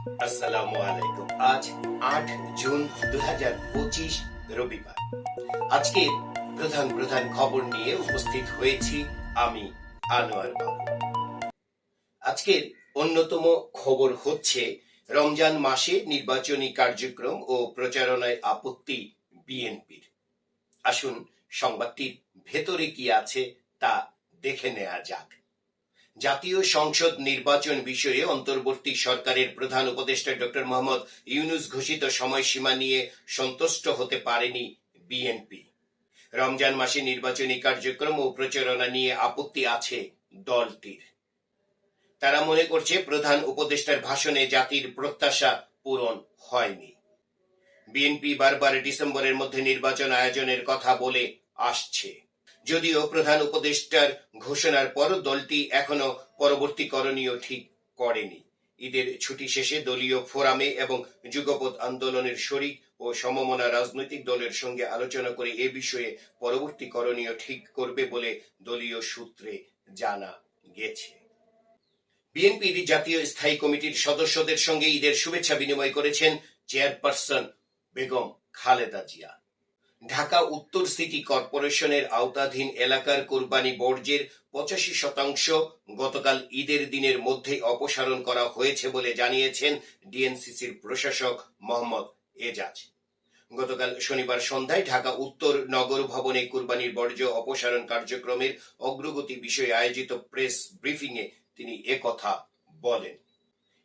আসসালামু আলাইকুম। আজ ৮ জুন ২০২৫ রবিবার। আজকে প্রধান প্রধান খবর নিয়ে উপস্থিত হয়েছি আমি আনোয়ার বাবু। আজকের অন্যতম খবর হচ্ছে রমজান মাসে নির্বাচনী কার্যক্রম ও প্রচারণায় আপত্তি বিএনপির। আসুন সংবাদটির ভেতরে কি আছে তা দেখে নেওয়া যাক। জাতীয় সংসদ নির্বাচন বিষয়ে অন্তর্বর্তী সরকারের প্রধান উপদেষ্টা ডক্টর মোহাম্মদ ইউনূস ঘোষিত সময়সীমা নিয়ে সন্তুষ্ট হতে পারেনি বিএনপি। রমজান মাসে নির্বাচনী কার্যক্রম ও প্রচারণা নিয়ে আপত্তি আছে দলটির। তারা মনে করছে প্রধান উপদেষ্টার ভাষণে জাতির প্রত্যাশা পূরণ হয়নি। বিএনপি বারবার ডিসেম্বরের মধ্যে নির্বাচন আয়োজনের কথা বলে আসছে। যদিও প্রধান উপদেষ্টার ঘোষণার পর দলটি এখনো পরবর্তী করণীয় ঠিক করেনি। ঈদের ছুটি শেষে দলীয় ফোরামে এবং যুগপৎ আন্দোলনের শরিক ও সমমনা রাজনৈতিক দলের সঙ্গে আলোচনা করে এ বিষয়ে পরবর্তী করণীয় ঠিক করবে বলে দলীয় সূত্রে জানা গেছে। বিএনপির জাতীয় স্থায়ী কমিটির সদস্যদের সঙ্গে ঈদের শুভেচ্ছা বিনিময় করেছেন চেয়ারপারসন বেগম খালেদা জিয়া। ঢাকা উত্তর সিটি কর্পোরেশনের আওতাধীন এলাকার কোরবানি বর্জ্যের ৮৫% গতকাল ঈদের দিনের মধ্যে অপসারণ করা হয়েছে বলে জানিয়েছেন ডিএনসিসির প্রশাসক মোহাম্মদ এজাজ। গতকাল শনিবার সন্ধ্যায় ঢাকা উত্তর নগর ভবনে কোরবানির বর্জ্য অপসারণ কার্যক্রমের অগ্রগতি বিষয়ে আয়োজিত প্রেস ব্রিফিংয়ে তিনি একথা বলেন।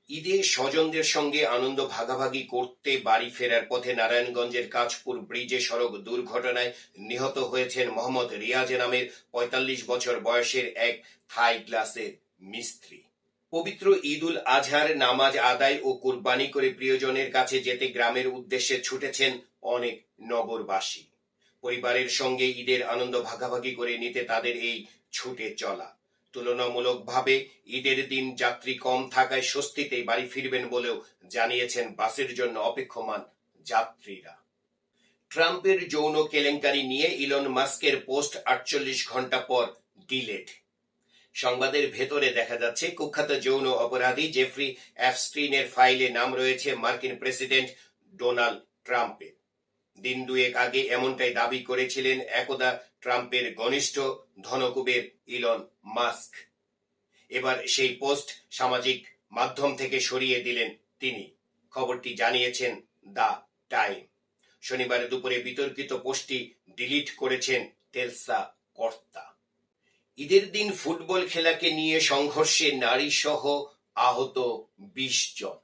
ঈদে স্বজনদের সঙ্গে আনন্দ ভাগাভাগি করতে বাড়ি ফেরার পথে নারায়ণগঞ্জের কাঁচপুর ব্রিজে সড়ক দুর্ঘটনায় নিহত হয়েছেন মোহাম্মদ রিয়াজ নামের ৪৫ বছর বয়সের এক থাই গ্লাসের মিস্ত্রি। পবিত্র ঈদ উল আজহার নামাজ আদায় ও কুরবানি করে প্রিয়জনের কাছে যেতে গ্রামের উদ্দেশ্যে ছুটেছেন অনেক নগরবাসী। পরিবারের সঙ্গে ঈদের আনন্দ ভাগাভাগি করে নিতে তাদের এই ছুটে চলা। তুলনামূলকভাবে ঈদের দিন যাত্রী কম থাকায় স্বস্তিতেই বাড়ি ফিরবেন বলেও জানিয়েছেন বাসের জন্য অপেক্ষমান যাত্রীরা। ট্রাম্পের যৌন কেলেঙ্কারি নিয়ে ইলন মাস্কের পোস্ট ৪৮ ঘন্টা পর ডিলেট। সংবাদের ভেতরে দেখা যাচ্ছে কুখ্যাত যৌন অপরাধী জেফ্রি অ্যাপস্টিনের ফাইলে নাম রয়েছে মার্কিন প্রেসিডেন্ট ডোনাল্ড ট্রাম্পের। দিন দুয়েক আগে এমনটাই দাবি করেছিলেন একদা ট্রাম্পের ঘনিষ্ঠ ধনকুবের ইলন মাস্ক। এবার সেই পোস্ট সামাজিক মাধ্যম থেকে সরিয়ে দিলেন তিনি। খবরটি জানিয়েছেন দ্য টাইম। শনিবার দুপুরে বিতর্কিত পোস্টটি ডিলিট করেছেন টেলসা কর্তা। ঈদের দিন ফুটবল খেলাকে নিয়ে সংঘর্ষে নারী সহ আহত ২০ জন।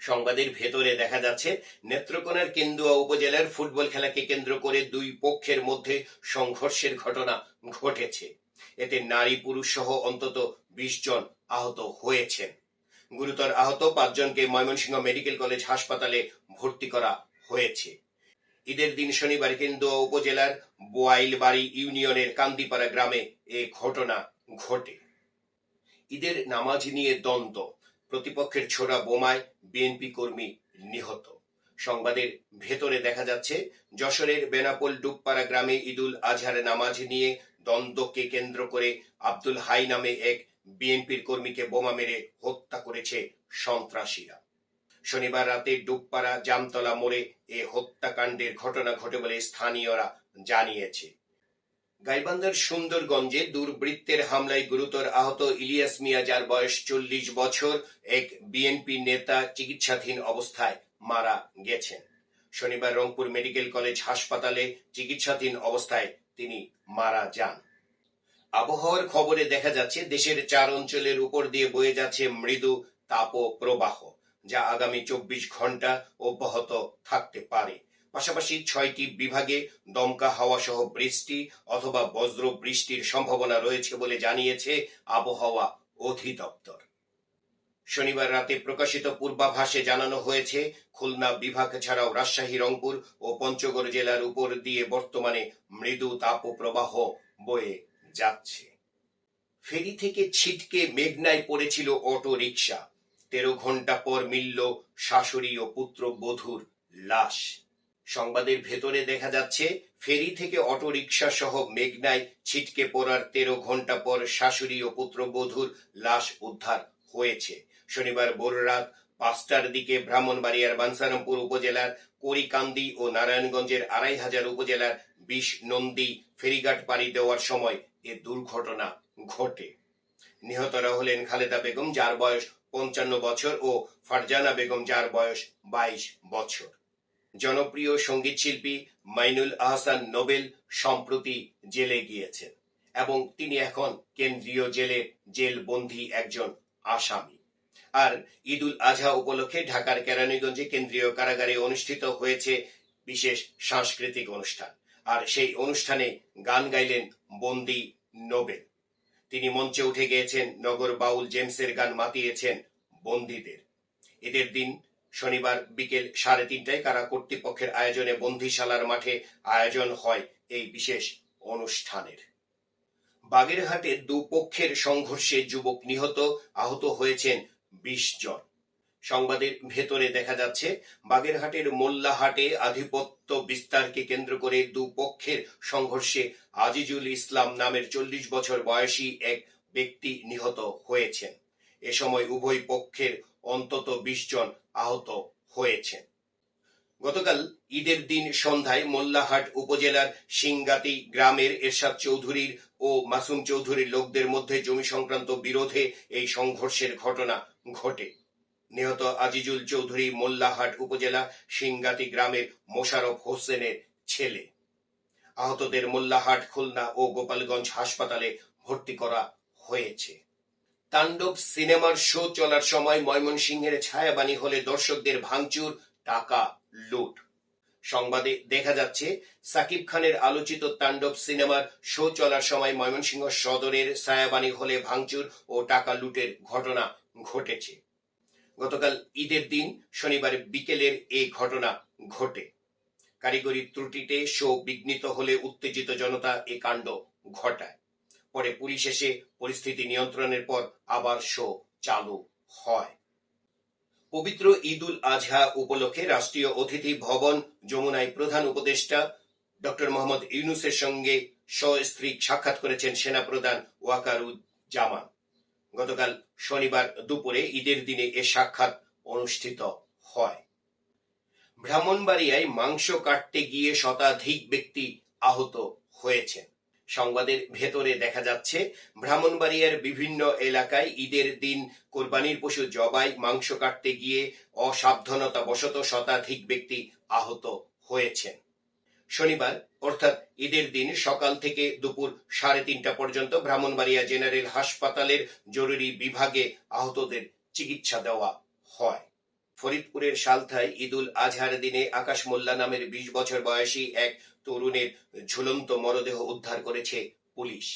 সংবাদের ভেতরে দেখা যাচ্ছে নেত্রকোনার কেন্দুয়া উপজেলার ফুটবল খেলাকে কেন্দ্র করে দুই পক্ষের মধ্যে সংঘর্ষের ঘটনা ঘটেছে। এতে নারী পুরুষ সহ অন্তত ২০ জন আহত হয়েছেন। গুরুতর আহত ৫ জনকে ময়মনসিংহ মেডিকেল কলেজ হাসপাতালে ভর্তি করা হয়েছে। ঈদের দিন শনিবার কেন্দুয়া উপজেলার বোয়াইলবাড়ি ইউনিয়নের কান্দিপাড়া গ্রামে এ ঘটনা ঘটে। ঈদের নামাজ নিয়ে দ্বন্দ্ব, প্রতিপক্ষের ছোড়া বোমায় বিএনপি কর্মী নিহত। সংবাদের ভেতরে দেখা যাচ্ছে যশোরের বেনাপোল ডুবপাড়া গ্রামে ঈদুল আজহার নামাজ নিয়ে দ্বন্দ্বকে কেন্দ্র করে আব্দুল হাই নামে এক বিএনপির কর্মীকে বোমা মেরে হত্যা করেছে সন্ত্রাসীরা। শনিবার রাতে ডুবপাড়া জামতলা মোড়ে এ হত্যাকাণ্ডের ঘটনা ঘটে বলে স্থানীয়রা জানিয়েছে। গাইবান্ধার সুন্দরগঞ্জে দুর্বৃত্তের হামলায় গুরুতর আহত ইলিয়াস মিয়া, যার বয়স ৪০ বছর, এক বিএনপি নেতা চিকিৎসাধীন অবস্থায় মারা গেছেন। শনিবার রংপুর মেডিকেল কলেজ হাসপাতালে চিকিৎসাধীন অবস্থায় তিনি মারা যান। আবহাওয়ার খবরে দেখা যাচ্ছে দেশের ৪ অঞ্চলের উপর দিয়ে বয়ে যাচ্ছে মৃদু তাপপ্রবাহ, যা আগামী ২৪ ঘন্টা অব্যাহত থাকতে পারে। পাশাপাশি ৬টি বিভাগে দমকা হাওয়া সহ বৃষ্টি অথবা বজ্র বৃষ্টির সম্ভাবনা রয়েছে বলে জানিয়েছে আবহাওয়া অধিদপ্তর। শনিবার রাতে প্রকাশিত পূর্বাভাসে জানানো হয়েছে খুলনা বিভাগ ছাড়াও রাজশাহী, রংপুর ও পঞ্চগড় জেলার উপর দিয়ে বর্তমানে মৃদু তাপপ্রবাহ বয়ে যাচ্ছে। ফেরি থেকে ছিটকে মেঘনায় পড়েছিল অটো রিকশা। ১৩ ঘন্টা পর মিলল শাশুড়ি ও পুত্রবধূর লাশ। সংবাদের ভেতরে দেখা যাচ্ছে ফেরি থেকে অটো রিকশা সহ মেঘনায় ছিটকে পড়ার ১৩ ঘন্টা পর শাশুড়ি ও পুত্রবধূর লাশ উদ্ধার হয়েছে। শনিবার ভোররাত 5টার দিকে ব্রাহ্মণবাড়িয়ার বাঞ্ছারামপুর উপজেলার করিকান্দি ও নারায়ণগঞ্জের 2500 উপজেলার 20 নন্দী ফেরিঘাট পাড়ি দেওয়ার সময় এ দুর্ঘটনা ঘটে। নিহতরা হলেন খালেদা বেগম, যার বয়স 55 বছর, ও ফারজানা বেগম, যার বয়স 22 বছর। জনপ্রিয় সঙ্গীত শিল্পী মাইনুল আহসান নোবেল সম্প্রতি জেলে গিয়েছেন এবং তিনি এখন কেন্দ্রীয় জেলে জেলবন্দী একজন আসামি। আর ঈদুল আজহা উপলক্ষে ঢাকার কেরানীগঞ্জে কেন্দ্রীয় কারাগারে অনুষ্ঠিত হয়েছে বিশেষ সাংস্কৃতিক অনুষ্ঠান। আর সেই অনুষ্ঠানে গান গাইলেন বন্দী নোবেল। তিনি মঞ্চে উঠে গিয়েছেন, নগর বাউল জেমসের গান মাতিয়েছেন বন্দীদের। ঈদের দিন শনিবার বিকেল 3:30টায় কারা কর্তৃপক্ষের আয়োজনে বন্দিশালার মাঠে আয়োজন হয় এই বিশেষ অনুষ্ঠানের। বাগেরহাটে দুপক্ষের সংঘর্ষে যুবক নিহত, আহত হয়েছেন 20 জন। সংবাদের ভেতরে দেখা যাচ্ছে, বাগেরহাটের মোল্লাহাটে আধিপত্য বিস্তারকে কেন্দ্র করে দুপক্ষের সংঘর্ষে আজিজুল ইসলাম নামের 40 বছর বয়সী এক ব্যক্তি নিহত হয়েছেন। এ সময় উভয় পক্ষের অন্তত 20 জন আহত হয়েছেন। গতকাল ঈদের দিন সন্ধ্যায় মোল্লাহাট উপজেলার সিংগাতি গ্রামের এরশাদ চৌধুরীর ও মাসুম চৌধুরীর লোকদের মধ্যে জমি সংক্রান্ত বিরোধে এই সংঘর্ষের ঘটনা ঘটে। নিহত আজিজুল চৌধুরী মোল্লাহাট উপজেলা সিংগাতি গ্রামের মোশাররফ হোসেনের ছেলে। আহতদের মোল্লাহাট, খুলনা ও গোপালগঞ্জ হাসপাতালে ভর্তি করা হয়েছে। তাণ্ডব সিনেমার শো চলার সময় ময়মনসিংহের ছায়াবাণী হলে দর্শকদের ভাঙচুর, টাকা লুট। সংবাদে দেখা যাচ্ছে, সাকিব খানের আলোচিত তাণ্ডব সিনেমার শো চলার সময় ময়মনসিংহ সদরের ছায়াবাণী হলে ভাঙচুর ও টাকা লুটের ঘটনা ঘটেছে। গতকাল ঈদের দিন শনিবার বিকেলের এই ঘটনা ঘটে। কারিগরি ত্রুটিতে শো বিঘ্নিত হলে উত্তেজিত জনতা এ কাণ্ড ঘটায়। পরে পুলিশ এসে পরিস্থিতি নিয়ন্ত্রণের পর আবার শো চালু হয়। পবিত্র ঈদুল আজহা উপলক্ষে রাষ্ট্রীয় অতিথি ভবন যমুনায় প্রধান উপদেষ্টা ডক্টর মোহাম্মদ ইউনূসের সঙ্গে সস্ত্রীক সাক্ষাৎ করেছেন সেনাপ্রধান ওয়াকারুজ্জামান। গতকাল শনিবার দুপুরে ঈদের দিনে এ সাক্ষাৎ অনুষ্ঠিত হয়। ব্রাহ্মণবাড়িয়ায় মাংস কাটতে গিয়ে শতাধিক ব্যক্তি আহত হয়েছেন। সংবাদের ভেতরে দেখা যাচ্ছে, ব্রাহ্মণবাড়িয়ার বিভিন্ন এলাকায় ঈদের দিন কোরবানির পশু জবাই, মাংস কাটতে গিয়ে অসাবধানতাবশত শতাধিক ব্যক্তি আহত হয়েছেন। শনিবার অর্থাৎ ঈদের দিন সকাল থেকে দুপুর 3:30টা পর্যন্ত ব্রাহ্মণবাড়িয়া জেনারেল হাসপাতালের জরুরি বিভাগে আহতদের চিকিৎসা দেওয়া হয়। ফরিদপুরের সালথায় ঈদুল আজহার দিনে আকাশ মোল্লা নামের 20 বছর বয়সী এক তরুণের ঝুলন্ত মরদেহ উদ্ধার করেছে পুলিশ।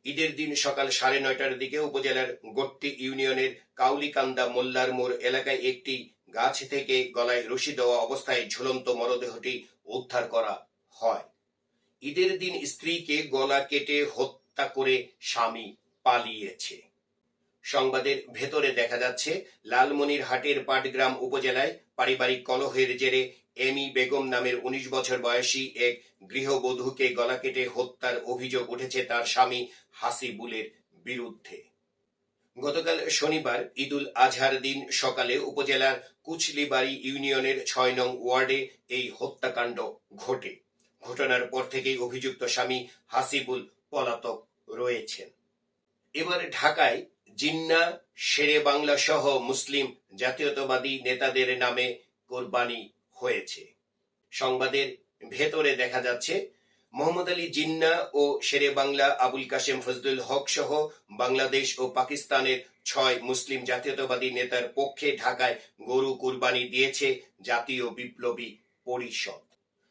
ঈদের দিন সকাল 9:30টার দিকে উপজেলার গট্টি ইউনিয়নের কাউলিকান্দা মোল্লার মোড় এলাকায় একটি গাছ থেকে গলায় রশি দেওয়া অবস্থায় ঝুলন্ত মরদেহটি উদ্ধার করা হয়। ঈদের দিন স্ত্রীকে গলা কেটে হত্যা করে স্বামী পালিয়েছে। সংবাদের ভেতরে দেখা যাচ্ছে, লালমনিরহাটের পাটগ্রাম উপজেলায় পারিবারিক কলহের জেরে এমি বেগম নামের 19 বছর বয়সী এক গৃহবধূকে গলা কেটে হত্যার অভিযোগ উঠেছে তার স্বামী হাসিবুলের বিরুদ্ধে। গতকাল শনিবার ঈদুল আজহার দিন সকালে উপজেলার কুচলিবাড়ি ইউনিয়নের 6 নং ওয়ার্ডে এই হত্যাকাণ্ড ঘটে। ঘটনার পর থেকেই অভিযুক্ত স্বামী হাসিবুল পলাতক রয়েছেন। এবার ঢাকায় জিন্নাহ, শেরে বাংলা সহ মুসলিম জাতীয়তাবাদী নেতাদের নামে কোরবানি হয়েছে। সংবাদের ভেতরে দেখা যাচ্ছে, মোহাম্মদ আলী জিন্নাহ ও শেরে বাংলা আবুল কাশেম ফজলুল হক সহ বাংলাদেশ ও পাকিস্তানের 6 মুসলিম জাতীয়তাবাদী নেতার পক্ষে ঢাকায় গরু কুরবানি দিয়েছে জাতীয় বিপ্লবী পরিষদ।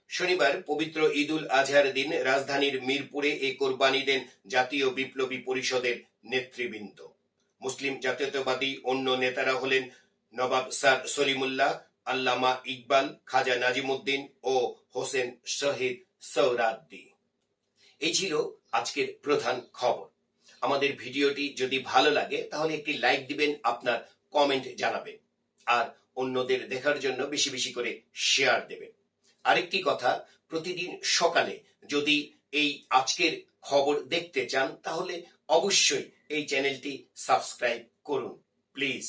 শনিবার পবিত্র ঈদুল আজহার দিন রাজধানীর মিরপুরে এ কোরবানি দেন জাতীয় বিপ্লবী পরিষদের নেতৃবৃন্দ। মুসলিম জাতীয়তাবাদী অন্য নেতারা হলেন নবাব স্যার সলিমুল্লাহ, আল্লামা ইকবাল, খাজা নাজিমুদ্দিন ও হোসেন শহীদ সোহরাওয়ার্দী। এই ছিল আজকের প্রধান খবর। আমাদের ভিডিওটি যদি ভালো লাগে তাহলে একটি লাইক দিবেন, আপনার কমেন্ট জানাবেন, আর অন্যদের দেখার জন্য বেশি বেশি করে শেয়ার দেবেন। আরেকটি কথা, প্রতিদিন সকালে যদি এই আজকের খবর দেখতে চান তাহলে অবশ্যই এই চ্যানেলটি সাবস্ক্রাইব করুন প্লিজ।